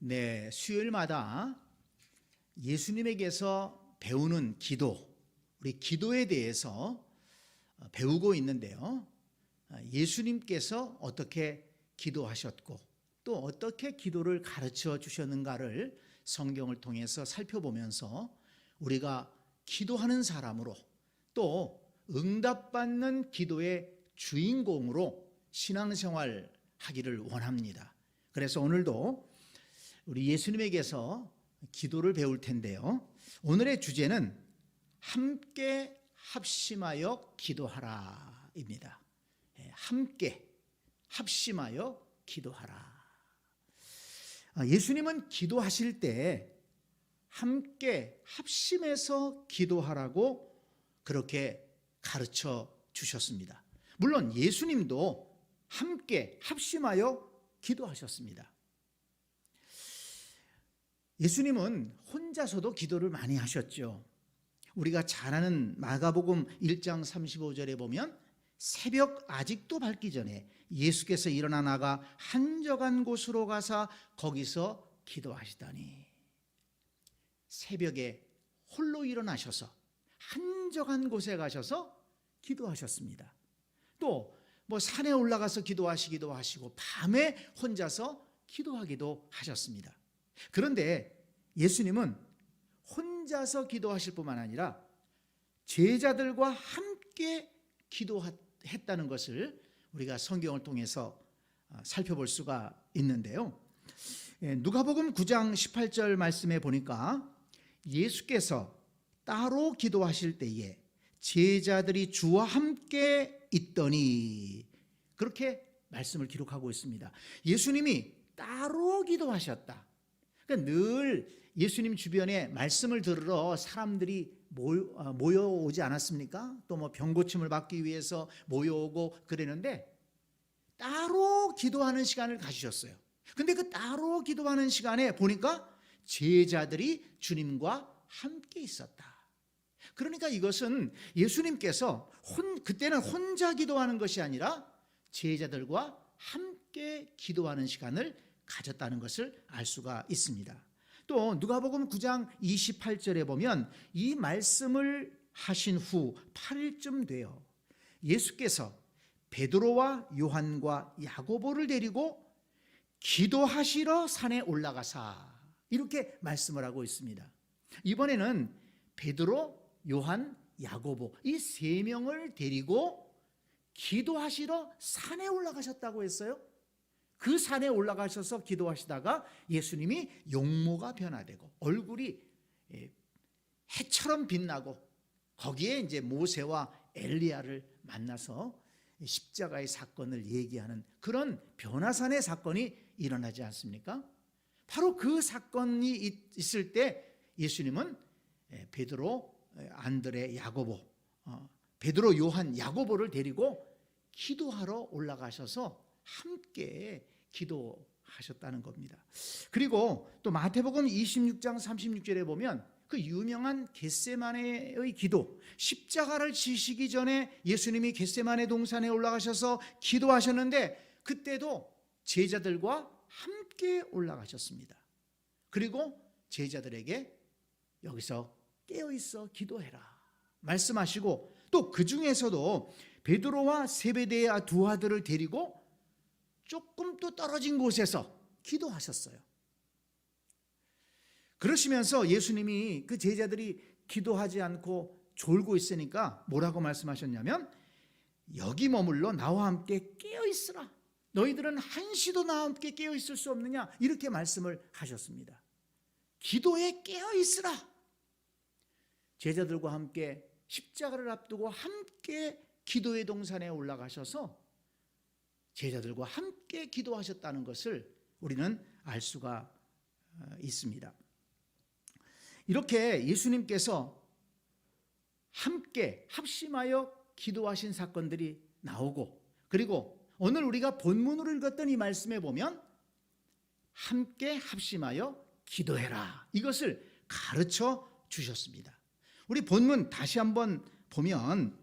네, 수요일마다 예수님에게서 배우는 기도, 우리 기도에 대해서 배우고 있는데요. 예수님께서 어떻게 기도하셨고 또 어떻게 기도를 가르쳐 주셨는가를 성경을 통해서 살펴보면서 우리가 기도하는 사람으로 또 응답받는 기도의 주인공으로 신앙생활 하기를 원합니다. 그래서 오늘도 우리 예수님에게서 기도를 배울 텐데요. 오늘의 주제는 함께 합심하여 기도하라입니다. 함께 합심하여 기도하라. 예수님은 기도하실 때 함께 합심해서 기도하라고 그렇게 가르쳐 주셨습니다. 물론 예수님도 함께 합심하여 기도하셨습니다. 예수님은 혼자서도 기도를 많이 하셨죠. 우리가 잘 아는 마가복음 1장 35절에 보면 새벽 아직도 밝기 전에 예수께서 일어나 나가 한적한 곳으로 가사 거기서 기도하시더니, 새벽에 홀로 일어나셔서 한적한 곳에 가셔서 기도하셨습니다. 또 산에 올라가서 기도하시기도 하시고 밤에 혼자서 기도하기도 하셨습니다. 그런데 예수님은 혼자서 기도하실 뿐만 아니라 제자들과 함께 기도했다는 것을 우리가 성경을 통해서 살펴볼 수가 있는데요. 누가복음 9장 18절 말씀에 보니까 예수께서 따로 기도하실 때에 제자들이 주와 함께 있더니, 그렇게 말씀을 기록하고 있습니다. 예수님이 따로 기도하셨다. 그러니까 늘 예수님 주변에 말씀을 들으러 사람들이 모여오지 않았습니까? 또 병 고침을 받기 위해서 모여오고 그랬는데 따로 기도하는 시간을 가지셨어요. 근데 그 따로 기도하는 시간에 보니까 제자들이 주님과 함께 있었다. 그러니까 이것은 예수님께서 그때는 혼자 기도하는 것이 아니라 제자들과 함께 기도하는 시간을 가졌다는 것을 알 수가 있습니다. 또 누가복음 9장 28절에 보면 이 말씀을 하신 후 8일쯤 되어 예수께서 베드로와 요한과 야고보를 데리고 기도하시러 산에 올라가사, 이렇게 말씀을 하고 있습니다. 이번에는 베드로, 요한, 야고보 이 세 명을 데리고 기도하시러 산에 올라가셨다고 했어요. 그 산에 올라가셔서 기도하시다가 예수님이 용모가 변화되고 얼굴이 해처럼 빛나고 거기에 이제 모세와 엘리야를 만나서 십자가의 사건을 얘기하는 그런 변화산의 사건이 일어나지 않습니까? 바로 그 사건이 있을 때 예수님은 베드로, 안드레, 야고보, 베드로, 요한, 야고보를 데리고 기도하러 올라가셔서 함께 기도하셨다는 겁니다. 그리고 또 마태복음 26장 36절에 보면 그 유명한 겟세마네의 기도, 십자가를 지시기 전에 예수님이 겟세마네 동산에 올라가셔서 기도하셨는데 그때도 제자들과 함께 올라가셨습니다. 그리고 제자들에게 여기서 깨어있어 기도해라 말씀하시고, 또 그 중에서도 베드로와 세베대의 두 아들을 데리고 조금 또 떨어진 곳에서 기도하셨어요. 그러시면서 예수님이 그 제자들이 기도하지 않고 졸고 있으니까 뭐라고 말씀하셨냐면, 여기 머물러 나와 함께 깨어있으라. 너희들은 한시도 나와 함께 깨어있을 수 없느냐, 이렇게 말씀을 하셨습니다. 기도에 깨어있으라. 제자들과 함께 십자가를 앞두고 함께 기도의 동산에 올라가셔서 제자들과 함께 기도하셨다는 것을 우리는 알 수가 있습니다. 이렇게 예수님께서 함께 합심하여 기도하신 사건들이 나오고, 그리고 오늘 우리가 본문으로 읽었던 이 말씀에 보면 함께 합심하여 기도해라, 이것을 가르쳐 주셨습니다. 우리 본문 다시 한번 보면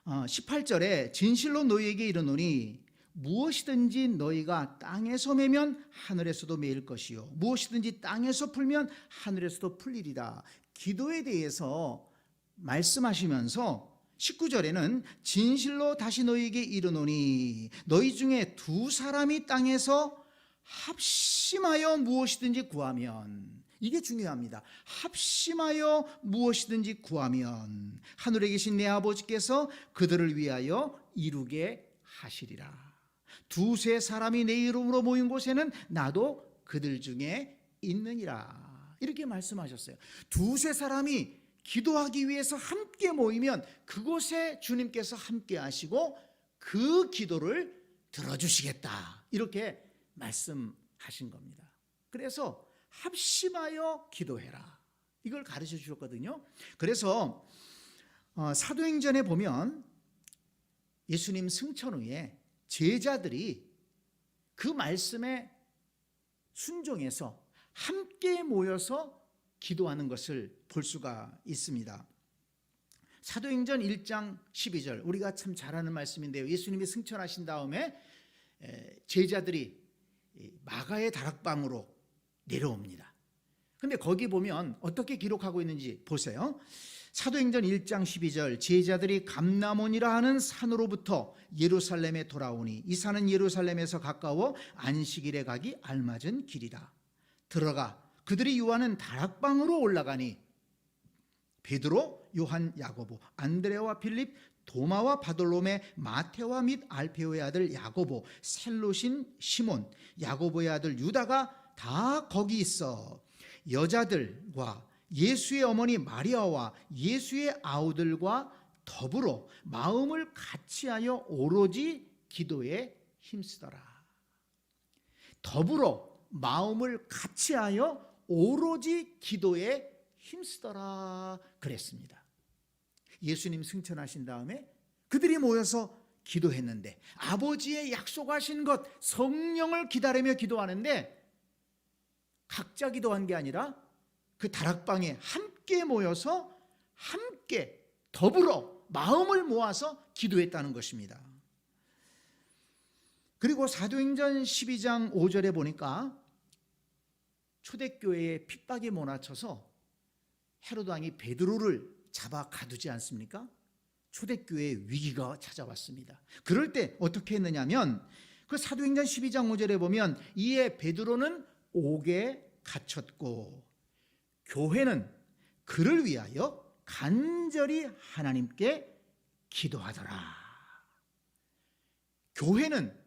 18절에 진실로 너희에게 이르노니 무엇이든지 너희가 땅에서 매면 하늘에서도 매일 것이요 무엇이든지 땅에서 풀면 하늘에서도 풀리리라. 기도에 대해서 말씀하시면서 19절에는 진실로 다시 너희에게 이르노니 너희 중에 두 사람이 땅에서 합심하여 무엇이든지 구하면, 이게 중요합니다. 합심하여 무엇이든지 구하면 하늘에 계신 내 아버지께서 그들을 위하여 이루게 하시리라. 두세 사람이 내 이름으로 모인 곳에는 나도 그들 중에 있느니라. 이렇게 말씀하셨어요. 두세 사람이 기도하기 위해서 함께 모이면 그곳에 주님께서 함께 하시고 그 기도를 들어주시겠다. 이렇게 말씀하신 겁니다. 그래서 합심하여 기도해라. 이걸 가르쳐 주셨거든요. 그래서 사도행전에 보면 예수님 승천 후에 제자들이 그 말씀에 순종해서 함께 모여서 기도하는 것을 볼 수가 있습니다. 사도행전 1장 12절, 우리가 참 잘 아는 말씀인데요. 예수님이 승천하신 다음에 제자들이 마가의 다락방으로 내려옵니다. 근데 거기 보면 어떻게 기록하고 있는지 보세요. 사도행전 1장 12절, 제자들이 감람원이라 하는 산으로부터 예루살렘에 돌아오니 이 산은 예루살렘에서 가까워 안식일에 가기 알맞은 길이라. 들어가 그들이 요하는 다락방으로 올라가니 베드로, 요한, 야고보, 안드레와 빌립, 도마와 바돌로메, 마테와 및 알페오의 아들 야고보, 셀롯인 시몬, 야고보의 아들 유다가 다 거기 있어 여자들과 예수의 어머니 마리아와 예수의 아우들과 더불어 마음을 같이하여 오로지 기도에 힘쓰더라. 더불어 마음을 같이하여 오로지 기도에 힘쓰더라 그랬습니다. 예수님 승천하신 다음에 그들이 모여서 기도했는데 아버지의 약속하신 것 성령을 기다리며 기도하는데 각자 기도한 게 아니라 그 다락방에 함께 모여서 함께 더불어 마음을 모아서 기도했다는 것입니다. 그리고 사도행전 12장 5절에 보니까 초대교회에 핍박이 몰아쳐서 헤로드 왕이 베드로를 잡아 가두지 않습니까? 초대교회의 위기가 찾아왔습니다. 그럴 때 어떻게 했느냐면 그 사도행전 12장 5절에 보면 이에 베드로는 옥에 갇혔고 교회는 그를 위하여 간절히 하나님께 기도하더라. 교회는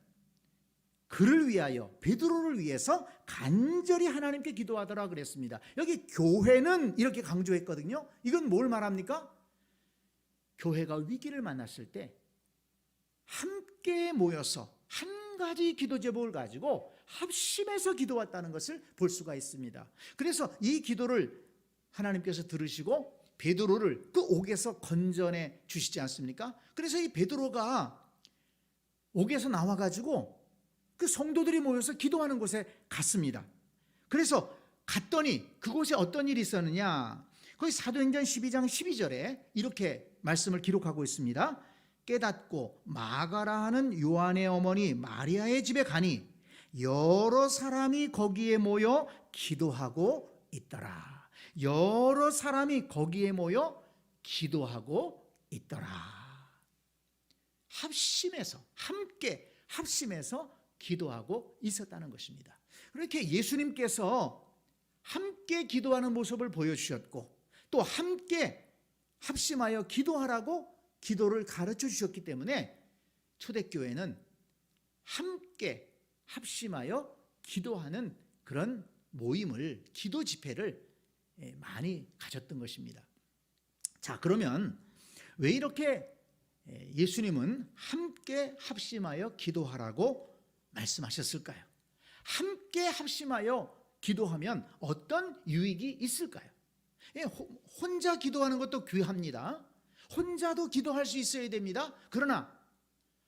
그를 위하여, 베드로를 위해서 간절히 하나님께 기도하더라 그랬습니다. 여기 교회는 이렇게 강조했거든요. 이건 뭘 말합니까? 교회가 위기를 만났을 때 함께 모여서 한 가지 기도 제목을 가지고 합심해서 기도했다는 것을 볼 수가 있습니다. 그래서 이 기도를 하나님께서 들으시고 베드로를 그 옥에서 건져내 주시지 않습니까? 그래서 이 베드로가 옥에서 나와가지고 그 성도들이 모여서 기도하는 곳에 갔습니다. 그래서 갔더니 그곳에 어떤 일이 있었느냐? 거기 사도행전 12장 12절에 이렇게 말씀을 기록하고 있습니다. 깨닫고 마가라 하는 요한의 어머니 마리아의 집에 가니 여러 사람이 거기에 모여 기도하고 있더라. 여러 사람이 거기에 모여 기도하고 있더라. 합심해서, 함께 합심해서 기도하고 있었다는 것입니다. 그렇게 예수님께서 함께 기도하는 모습을 보여주셨고 또 함께 합심하여 기도하라고 기도를 가르쳐 주셨기 때문에 초대교회는 함께 합심하여 기도하는 그런 모임을, 기도 집회를 많이 가졌던 것입니다. 자, 그러면 왜 이렇게 예수님은 함께 합심하여 기도하라고 말씀하셨을까요? 함께 합심하여 기도하면 어떤 유익이 있을까요? 혼자 기도하는 것도 귀합니다. 혼자도 기도할 수 있어야 됩니다. 그러나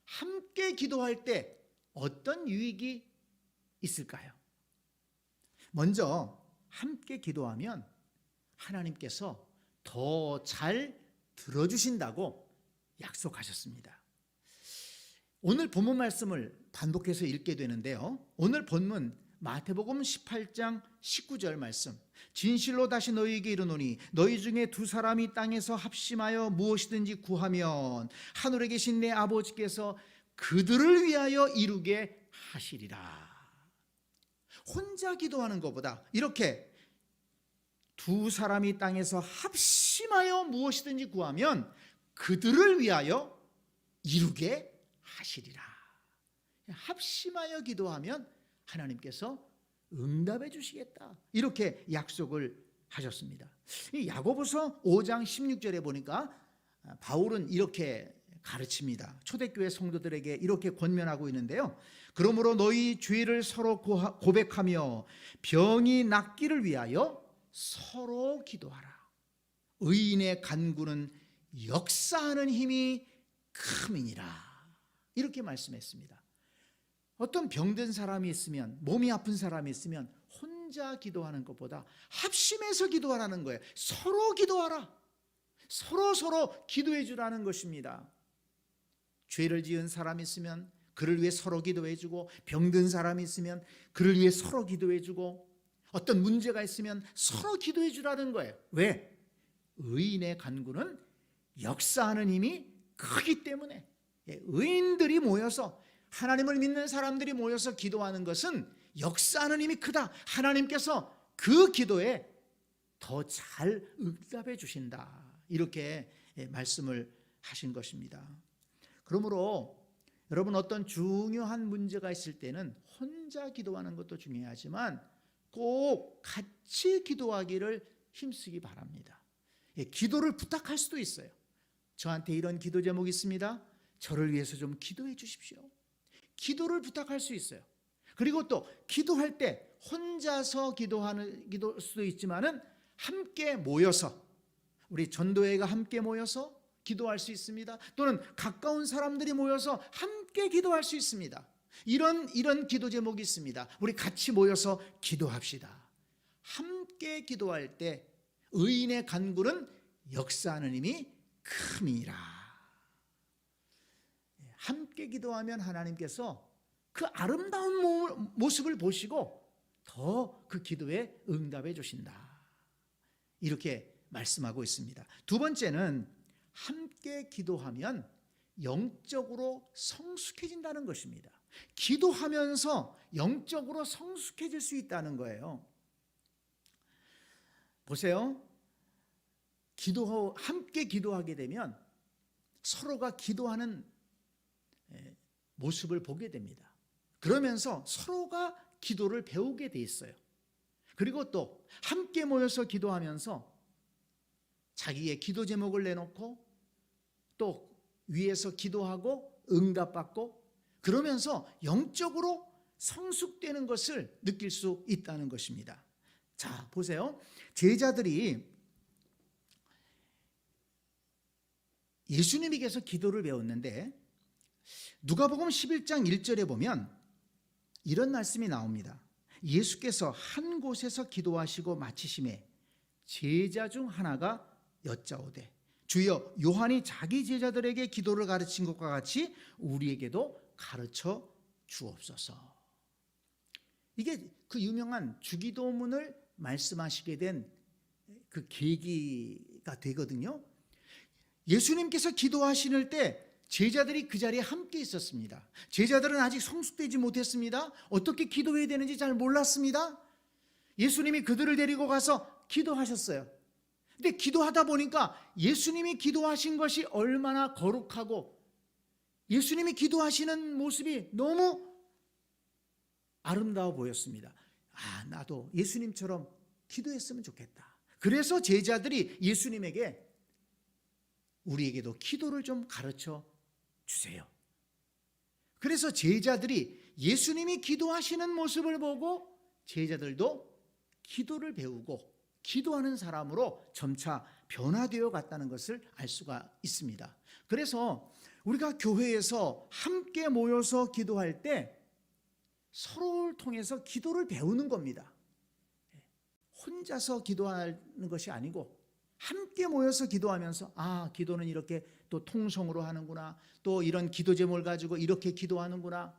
함께 기도할 때 어떤 유익이 있을까요? 먼저 함께 기도하면 하나님께서 더 잘 들어주신다고 약속하셨습니다. 오늘 본문 말씀을 반복해서 읽게 되는데요. 오늘 본문 마태복음 18장 19절 말씀. 진실로 다시 너희에게 이르노니 너희 중에 두 사람이 땅에서 합심하여 무엇이든지 구하면 하늘에 계신 내 아버지께서 그들을 위하여 이루게 하시리라. 혼자 기도하는 것보다 이렇게 두 사람이 땅에서 합심하여 무엇이든지 구하면 그들을 위하여 이루게 하시리라. 합심하여 기도하면 하나님께서 응답해 주시겠다, 이렇게 약속을 하셨습니다. 이 야고보서 5장 16절에 보니까 바울은 이렇게 가르칩니다. 초대교회 성도들에게 이렇게 권면하고 있는데요. 그러므로 너희 죄를 서로 고백하며 병이 낫기를 위하여 서로 기도하라. 의인의 간구는 역사하는 힘이 큼이니라. 이렇게 말씀했습니다. 어떤 병든 사람이 있으면, 몸이 아픈 사람이 있으면 혼자 기도하는 것보다 합심해서 기도하라는 거예요. 서로 기도하라. 서로 기도해 주라는 것입니다. 죄를 지은 사람이 있으면 그를 위해 서로 기도해 주고, 병든 사람이 있으면 그를 위해 서로 기도해 주고, 어떤 문제가 있으면 서로 기도해 주라는 거예요. 왜? 의인의 간구는 역사하는 힘이 크기 때문에. 의인들이 모여서, 하나님을 믿는 사람들이 모여서 기도하는 것은 역사하는 힘이 크다. 하나님께서 그 기도에 더 잘 응답해 주신다, 이렇게 말씀을 하신 것입니다. 그러므로 여러분, 어떤 중요한 문제가 있을 때는 혼자 기도하는 것도 중요하지만 꼭 같이 기도하기를 힘쓰기 바랍니다. 기도를 부탁할 수도 있어요. 저한테 이런 기도 제목이 있습니다. 저를 위해서 좀 기도해 주십시오. 기도를 부탁할 수 있어요. 그리고 또 기도할 때 혼자서 기도하는 기도일 수도 있지만은 함께 모여서, 우리 전도회가 함께 모여서 기도할 수 있습니다. 또는 가까운 사람들이 모여서 함께 기도할 수 있습니다. 이런 기도 제목이 있습니다. 우리 같이 모여서 기도합시다. 함께 기도할 때 의인의 간구는 역사하는 힘이 큼이라. 함께 기도하면 하나님께서 그 아름다운 모습을 보시고 더 그 기도에 응답해 주신다, 이렇게 말씀하고 있습니다. 두 번째는 함께 기도하면 영적으로 성숙해진다는 것입니다. 기도하면서 영적으로 성숙해질 수 있다는 거예요. 보세요. 함께 기도하게 되면 서로가 기도하는 모습을 보게 됩니다. 그러면서 서로가 기도를 배우게 돼 있어요. 그리고 또 함께 모여서 기도하면서 자기의 기도 제목을 내놓고 또 위에서 기도하고 응답받고, 그러면서 영적으로 성숙되는 것을 느낄 수 있다는 것입니다. 자, 보세요. 제자들이 예수님에게서 기도를 배웠는데 누가복음 11장 1절에 보면 이런 말씀이 나옵니다. 예수께서 한 곳에서 기도하시고 마치심에 제자 중 하나가 여짜오되 주여, 요한이 자기 제자들에게 기도를 가르친 것과 같이 우리에게도 가르쳐 주옵소서. 이게 그 유명한 주기도문을 말씀하시게 된 그 계기가 되거든요. 예수님께서 기도하시는 때 제자들이 그 자리에 함께 있었습니다. 제자들은 아직 성숙되지 못했습니다. 어떻게 기도해야 되는지 잘 몰랐습니다. 예수님이 그들을 데리고 가서 기도하셨어요. 근데 기도하다 보니까 예수님이 기도하신 것이 얼마나 거룩하고 예수님이 기도하시는 모습이 너무 아름다워 보였습니다. 나도 예수님처럼 기도했으면 좋겠다. 그래서 제자들이 예수님에게 우리에게도 기도를 좀 가르쳐 주세요. 그래서 제자들이 예수님이 기도하시는 모습을 보고 제자들도 기도를 배우고 기도하는 사람으로 점차 변화되어 갔다는 것을 알 수가 있습니다. 그래서 우리가 교회에서 함께 모여서 기도할 때 서로를 통해서 기도를 배우는 겁니다. 혼자서 기도하는 것이 아니고 함께 모여서 기도하면서 기도는 이렇게 또 통성으로 하는구나, 또 이런 기도 제목을 가지고 이렇게 기도하는구나.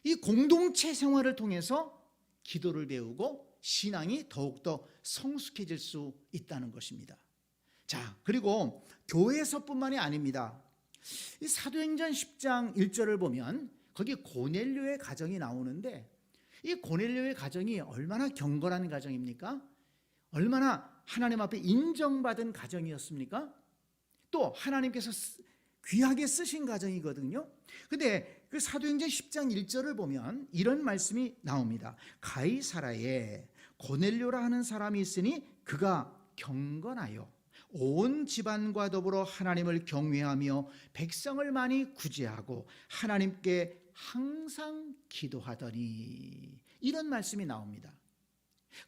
이 공동체 생활을 통해서 기도를 배우고 신앙이 더욱더 성숙해질 수 있다는 것입니다. 자, 그리고 교회에서뿐만이 아닙니다. 이 사도행전 10장 1절을 보면 거기 고넬료의 가정이 나오는데, 이 고넬료의 가정이 얼마나 경건한 가정입니까? 얼마나 하나님 앞에 인정받은 가정이었습니까? 또 하나님께서 귀하게 쓰신 가정이거든요. 근데 그 사도행전 10장 1절을 보면 이런 말씀이 나옵니다. 가이사라에 고넬료라 하는 사람이 있으니 그가 경건하여 온 집안과 더불어 하나님을 경외하며 백성을 많이 구제하고 하나님께 항상 기도하더니, 이런 말씀이 나옵니다.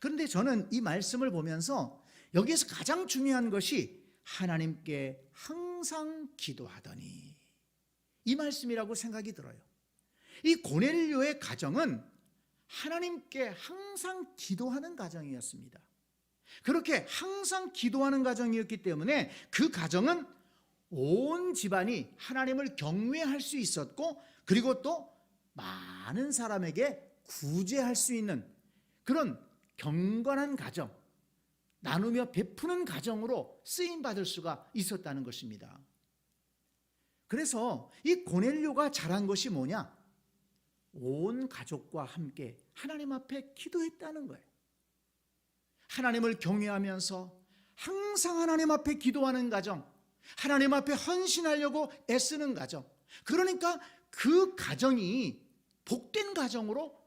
그런데 저는 이 말씀을 보면서 여기에서 가장 중요한 것이 하나님께 항상 기도하더니, 이 말씀이라고 생각이 들어요. 이 고넬료의 가정은 하나님께 항상 기도하는 가정이었습니다. 그렇게 항상 기도하는 가정이었기 때문에 그 가정은 온 집안이 하나님을 경외할 수 있었고, 그리고 또 많은 사람에게 구제할 수 있는 그런 경건한 가정, 나누며 베푸는 가정으로 쓰임받을 수가 있었다는 것입니다. 그래서 이 고넬료가 잘한 것이 뭐냐? 온 가족과 함께 하나님 앞에 기도했다는 거예요. 하나님을 경외하면서 항상 하나님 앞에 기도하는 가정, 하나님 앞에 헌신하려고 애쓰는 가정, 그러니까 그 가정이 복된 가정으로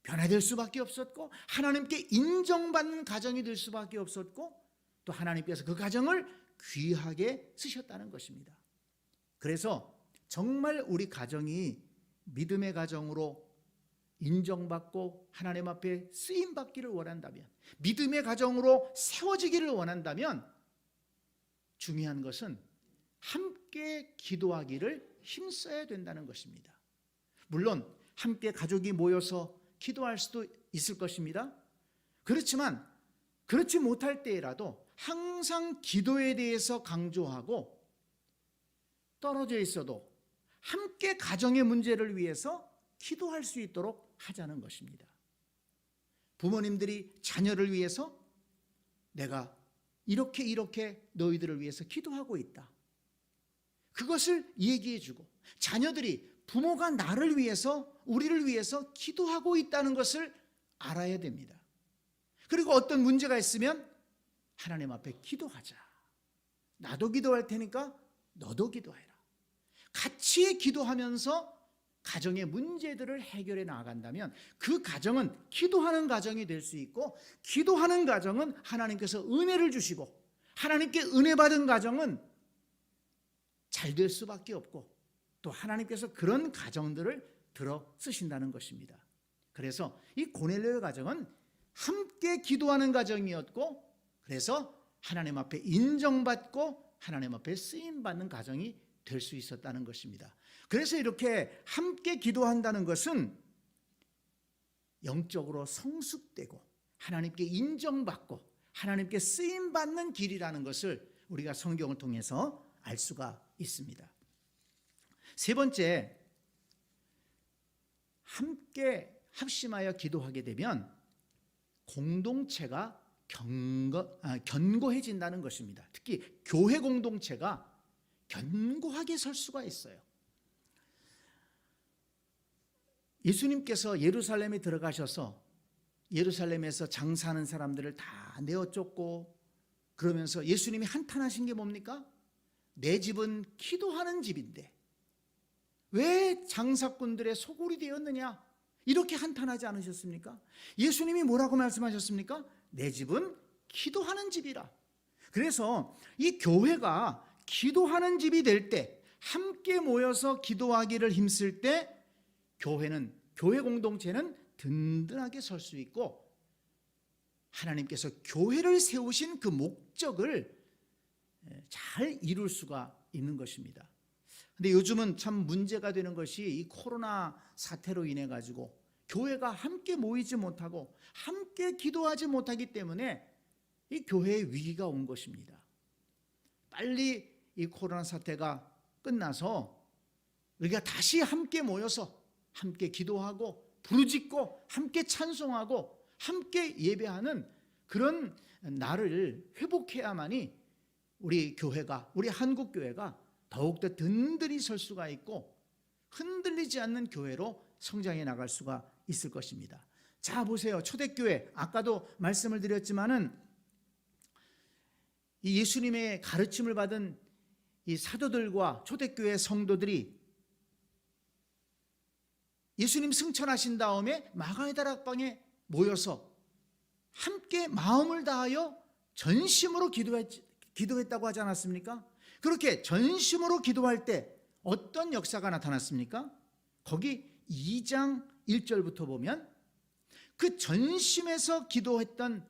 변화될 수밖에 없었고, 하나님께 인정받는 가정이 될 수밖에 없었고, 또 하나님께서 그 가정을 귀하게 쓰셨다는 것입니다. 그래서 정말 우리 가정이 믿음의 가정으로 인정받고 하나님 앞에 쓰임받기를 원한다면, 믿음의 가정으로 세워지기를 원한다면, 중요한 것은 함께 기도하기를 힘써야 된다는 것입니다. 물론 함께 가족이 모여서 기도할 수도 있을 것입니다. 그렇지만 그렇지 못할 때라도 항상 기도에 대해서 강조하고, 떨어져 있어도 함께 가정의 문제를 위해서 기도할 수 있도록 하자는 것입니다. 부모님들이 자녀를 위해서 내가 이렇게 너희들을 위해서 기도하고 있다, 그것을 얘기해주고, 자녀들이 부모가 나를 위해서, 우리를 위해서 기도하고 있다는 것을 알아야 됩니다. 그리고 어떤 문제가 있으면 하나님 앞에 기도하자. 나도 기도할 테니까 너도 기도해라. 같이 기도하면서 가정의 문제들을 해결해 나아간다면 그 가정은 기도하는 가정이 될 수 있고, 기도하는 가정은 하나님께서 은혜를 주시고, 하나님께 은혜 받은 가정은 잘 될 수밖에 없고, 또 하나님께서 그런 가정들을 들어 쓰신다는 것입니다. 그래서 이 고넬료의 가정은 함께 기도하는 가정이었고, 그래서 하나님 앞에 인정받고 하나님 앞에 쓰임받는 가정이 될 수 있었다는 것입니다. 그래서 이렇게 함께 기도한다는 것은 영적으로 성숙되고 하나님께 인정받고 하나님께 쓰임받는 길이라는 것을 우리가 성경을 통해서 알 수가 있습니다. 세 번째, 함께 합심하여 기도하게 되면 공동체가 견고해진다는 것입니다. 특히 교회 공동체가 견고하게 설 수가 있어요. 예수님께서 예루살렘에 들어가셔서 예루살렘에서 장사하는 사람들을 다 내어 쫓고, 그러면서 예수님이 한탄하신 게 뭡니까? 내 집은 기도하는 집인데 왜 장사꾼들의 소굴이 되었느냐, 이렇게 한탄하지 않으셨습니까? 예수님이 뭐라고 말씀하셨습니까? 내 집은 기도하는 집이라. 그래서 이 교회가 기도하는 집이 될 때, 함께 모여서 기도하기를 힘쓸 때, 교회 공동체는 든든하게 설 수 있고, 하나님께서 교회를 세우신 그 목적을 잘 이룰 수가 있는 것입니다. 근데 요즘은 참 문제가 되는 것이 이 코로나 사태로 인해 가지고 교회가 함께 모이지 못하고 함께 기도하지 못하기 때문에 이 교회의 위기가 온 것입니다. 빨리 이 코로나 사태가 끝나서 우리가 다시 함께 모여서 함께 기도하고 부르짖고 함께 찬송하고 함께 예배하는 그런 날을 회복해야만이 우리 교회가, 우리 한국교회가 더욱더 든든히 설 수가 있고 흔들리지 않는 교회로 성장해 나갈 수가 있을 것입니다. 자, 보세요. 초대교회, 아까도 말씀을 드렸지만은 이 예수님의 가르침을 받은 이 사도들과 초대교회 성도들이 예수님 승천하신 다음에 마가의 다락방에 모여서 함께 마음을 다하여 전심으로 기도했다고 하지 않았습니까? 그렇게 전심으로 기도할 때 어떤 역사가 나타났습니까? 거기 2장 1절부터 보면 그 전심에서 기도했던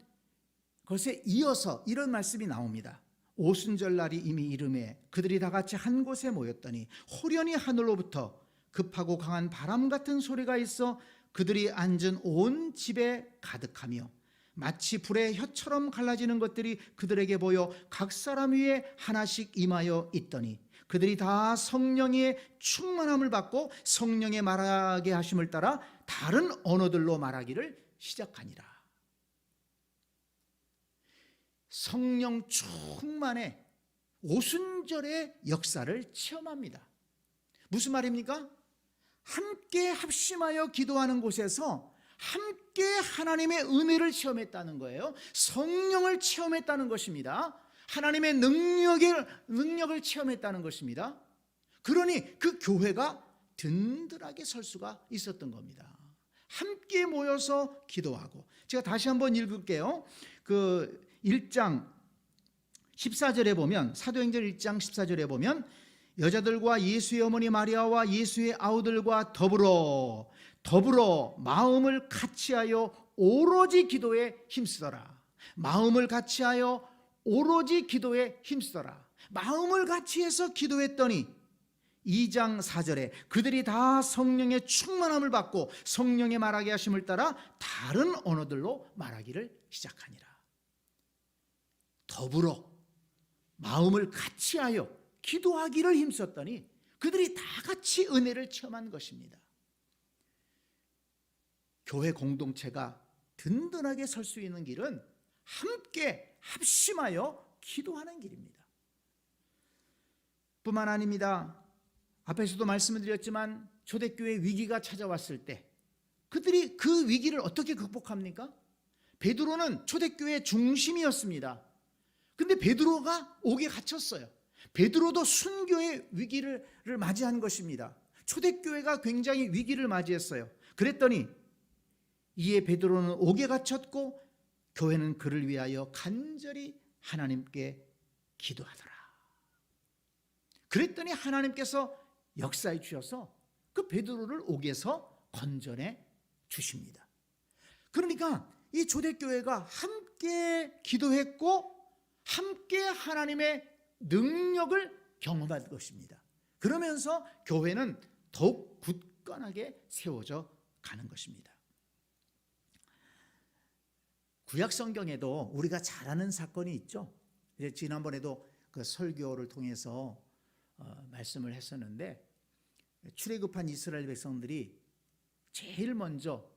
것에 이어서 이런 말씀이 나옵니다. 오순절 날이 이미 이르매 그들이 다 같이 한 곳에 모였더니 호련히 하늘로부터 급하고 강한 바람 같은 소리가 있어 그들이 앉은 온 집에 가득하며 마치 불의 혀처럼 갈라지는 것들이 그들에게 보여 각 사람 위에 하나씩 임하여 있더니 그들이 다 성령의 충만함을 받고 성령의 말하게 하심을 따라 다른 언어들로 말하기를 시작하니라. 성령 충만의 오순절의 역사를 체험합니다. 무슨 말입니까? 함께 합심하여 기도하는 곳에서 함께 하나님의 은혜를 체험했다는 거예요. 성령을 체험했다는 것입니다. 하나님의 능력을 체험했다는 것입니다. 그러니 그 교회가 든든하게 설 수가 있었던 겁니다. 함께 모여서 기도하고, 제가 다시 한번 읽을게요. 그 1장 14절에 보면, 사도행전 1장 14절에 보면 여자들과 예수의 어머니 마리아와 예수의 아우들과 더불어 마음을 같이하여 오로지 기도에 힘쓰더라. 마음을 같이하여 오로지 기도에 힘쓰더라. 마음을 같이해서 기도했더니 2장 4절에 그들이 다 성령의 충만함을 받고 성령의 말하게 하심을 따라 다른 언어들로 말하기를 시작하니라. 더불어 마음을 같이하여 기도하기를 힘썼더니 그들이 다 같이 은혜를 체험한 것입니다. 교회 공동체가 든든하게 설 수 있는 길은 함께 합심하여 기도하는 길입니다. 뿐만 아닙니다. 앞에서도 말씀을 드렸지만 초대교회 위기가 찾아왔을 때 그들이 그 위기를 어떻게 극복합니까? 베드로는 초대교회의 중심이었습니다. 근데 베드로가 옥에 갇혔어요. 베드로도 순교의 위기를 맞이한 것입니다. 초대교회가 굉장히 위기를 맞이했어요. 그랬더니 이에 베드로는 옥에 갇혔고 교회는 그를 위하여 간절히 하나님께 기도하더라. 그랬더니 하나님께서 역사해 주셔서 그 베드로를 옥에서 건져내 주십니다. 그러니까 이 초대교회가 함께 기도했고 함께 하나님의 능력을 경험할 것입니다. 그러면서 교회는 더욱 굳건하게 세워져 가는 것입니다. 구약 성경에도 우리가 잘 아는 사건이 있죠. 지난번에도 그 설교를 통해서 말씀을 했었는데, 출애굽한 이스라엘 백성들이 제일 먼저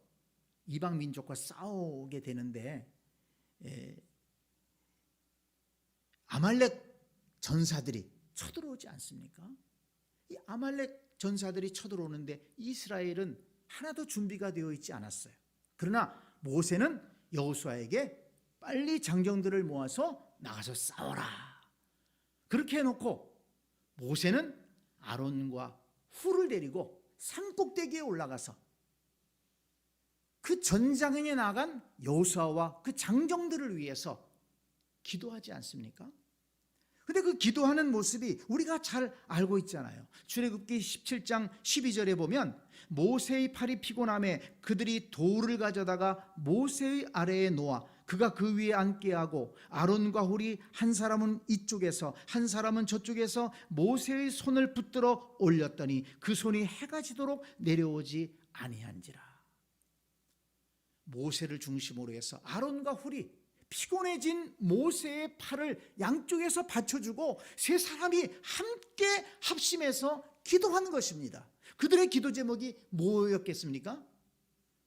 이방 민족과 싸우게 되는데 아말렉 전사들이 쳐들어오지 않습니까? 이 아말렉 전사들이 쳐들어오는데 이스라엘은 하나도 준비가 되어 있지 않았어요. 그러나 모세는 여호수아에게 빨리 장정들을 모아서 나가서 싸워라. 그렇게 해놓고 모세는 아론과 훌을 데리고 산꼭대기에 올라가서 그 전장에 나간 여호수아와 그 장정들을 위해서 기도하지 않습니까? 근데 그 기도하는 모습이 우리가 잘 알고 있잖아요. 출애굽기 17장 12절에 보면 모세의 팔이 피곤함에 그들이 돌을 가져다가 모세의 아래에 놓아 그가 그 위에 앉게 하고 아론과 훌이 한 사람은 이쪽에서 한 사람은 저쪽에서 모세의 손을 붙들어 올렸더니 그 손이 해가 지도록 내려오지 아니한지라. 모세를 중심으로 해서 아론과 훌이 피곤해진 모세의 팔을 양쪽에서 받쳐주고 세 사람이 함께 합심해서 기도한 것입니다. 그들의 기도 제목이 뭐였겠습니까?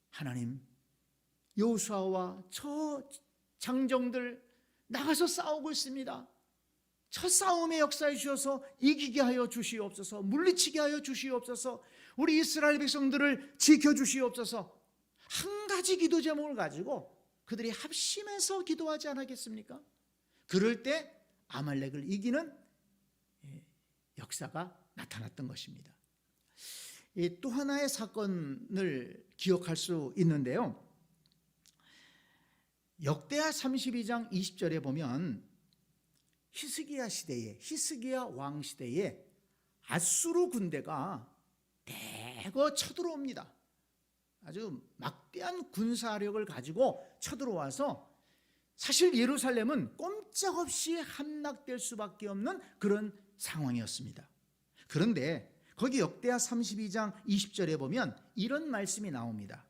하나님, 여호수아와 저 장정들 나가서 싸우고 있습니다. 첫 싸움에 역사해 주셔서 이기게 하여 주시옵소서. 물리치게 하여 주시옵소서. 우리 이스라엘 백성들을 지켜주시옵소서. 한 가지 기도 제목을 가지고 그들이 합심해서 기도하지 않았겠습니까? 그럴 때 아말렉을 이기는 역사가 나타났던 것입니다. 또 하나의 사건을 기억할 수 있는데요. 역대하 32장 20절에 보면 히스기야 왕 시대에 아수르 군대가 대거 쳐들어옵니다. 아주 막대한 군사력을 가지고 쳐들어와서 사실 예루살렘은 꼼짝없이 함락될 수밖에 없는 그런 상황이었습니다. 그런데 거기 역대하 32장 20절에 보면 이런 말씀이 나옵니다.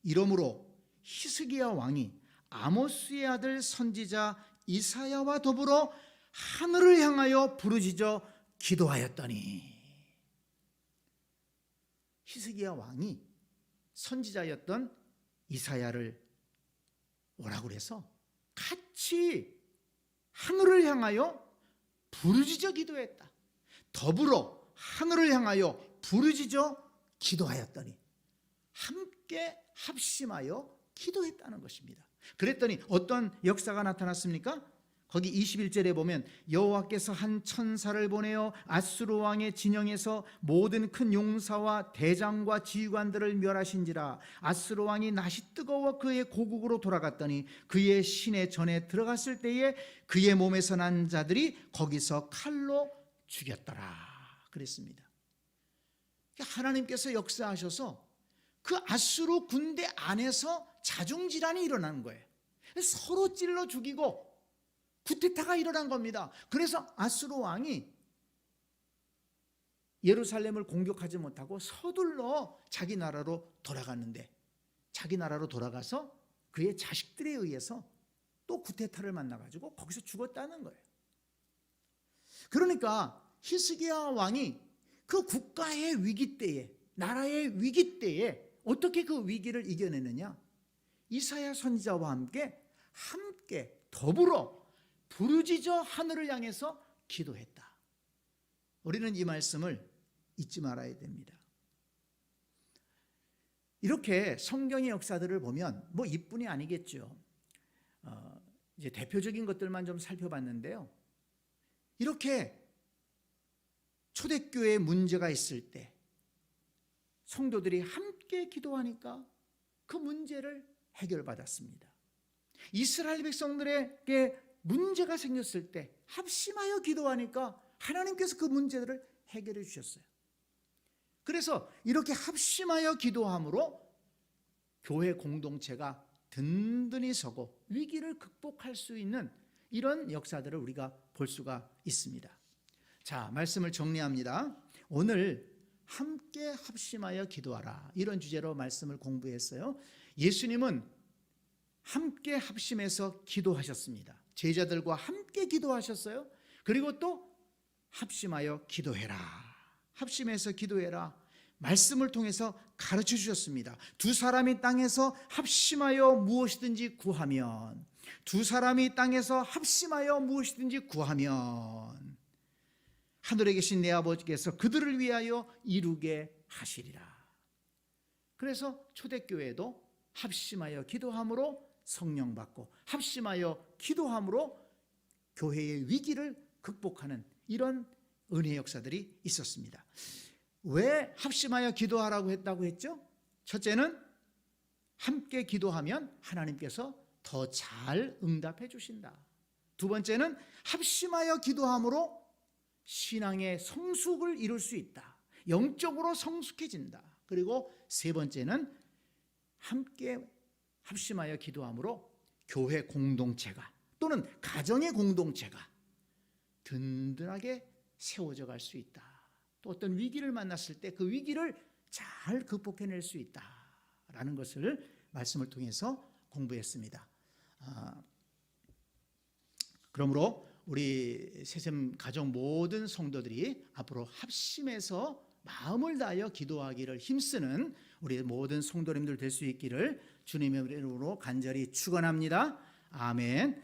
이러므로 히스기야 왕이 아모스의 아들 선지자 이사야와 더불어 하늘을 향하여 부르짖어 기도하였더니, 히스기야 왕이 선지자였던 이사야를 오라고 해서 같이 하늘을 향하여 부르짖어 기도했다. 더불어 하늘을 향하여 부르짖어 기도하였더니 함께 합심하여 기도했다는 것입니다. 그랬더니 어떤 역사가 나타났습니까? 거기 21절에 보면 여호와께서 한 천사를 보내어 아수르 왕의 진영에서 모든 큰 용사와 대장과 지휘관들을 멸하신지라. 아수르 왕이 낯이 뜨거워 그의 고국으로 돌아갔더니 그의 시내 전에 들어갔을 때에 그의 몸에서 난 자들이 거기서 칼로 죽였더라 그랬습니다. 하나님께서 역사하셔서 그 아수르 군대 안에서 자중질환이 일어나는 거예요. 서로 찔러 죽이고 쿠데타가 일어난 겁니다. 그래서 아수르 왕이 예루살렘을 공격하지 못하고 서둘러 자기 나라로 돌아갔는데, 자기 나라로 돌아가서 그의 자식들에 의해서 또 쿠데타를 만나가지고 거기서 죽었다는 거예요. 그러니까 히스기야 왕이 그 국가의 위기 때에, 나라의 위기 때에 어떻게 그 위기를 이겨내느냐? 이사야 선지자와 함께 더불어 부르짖어 하늘을 향해서 기도했다. 우리는 이 말씀을 잊지 말아야 됩니다. 이렇게 성경의 역사들을 보면 뭐 이뿐이 아니겠죠. 이제 대표적인 것들만 좀 살펴봤는데요. 이렇게 초대교회에 문제가 있을 때 성도들이 함께 기도하니까 그 문제를 해결받았습니다. 이스라엘 백성들에게 문제가 생겼을 때 합심하여 기도하니까 하나님께서 그 문제들을 해결해 주셨어요. 그래서 이렇게 합심하여 기도함으로 교회 공동체가 든든히 서고 위기를 극복할 수 있는 이런 역사들을 우리가 볼 수가 있습니다. 자, 말씀을 정리합니다. 오늘 함께 합심하여 기도하라, 이런 주제로 말씀을 공부했어요. 예수님은 함께 합심해서 기도하셨습니다. 제자들과 함께 기도하셨어요. 그리고 또 합심하여 기도해라, 합심해서 기도해라, 말씀을 통해서 가르쳐 주셨습니다. 두 사람이 땅에서 합심하여 무엇이든지 구하면, 두 사람이 땅에서 합심하여 무엇이든지 구하면 하늘에 계신 내 아버지께서 그들을 위하여 이루게 하시리라. 그래서 초대교회도 합심하여 기도함으로 성령 받고, 합심하여 기도함으로 교회의 위기를 극복하는 이런 은혜의 역사들이 있었습니다. 왜 합심하여 기도하라고 했다고 했죠? 첫째는 함께 기도하면 하나님께서 더 잘 응답해 주신다. 두 번째는 합심하여 기도함으로 신앙의 성숙을 이룰 수 있다. 영적으로 성숙해진다. 그리고 세 번째는 함께 합심하여 기도함으로 교회 공동체가 또는 가정의 공동체가 든든하게 세워져 갈 수 있다. 또 어떤 위기를 만났을 때 그 위기를 잘 극복해낼 수 있다라는 것을 말씀을 통해서 공부했습니다. 그러므로 우리 세샘 가족 모든 성도들이 앞으로 합심해서 마음을 다하여 기도하기를 힘쓰는 우리 모든 성도님들 될 수 있기를 주님의 이름으로 간절히 축원합니다. 아멘.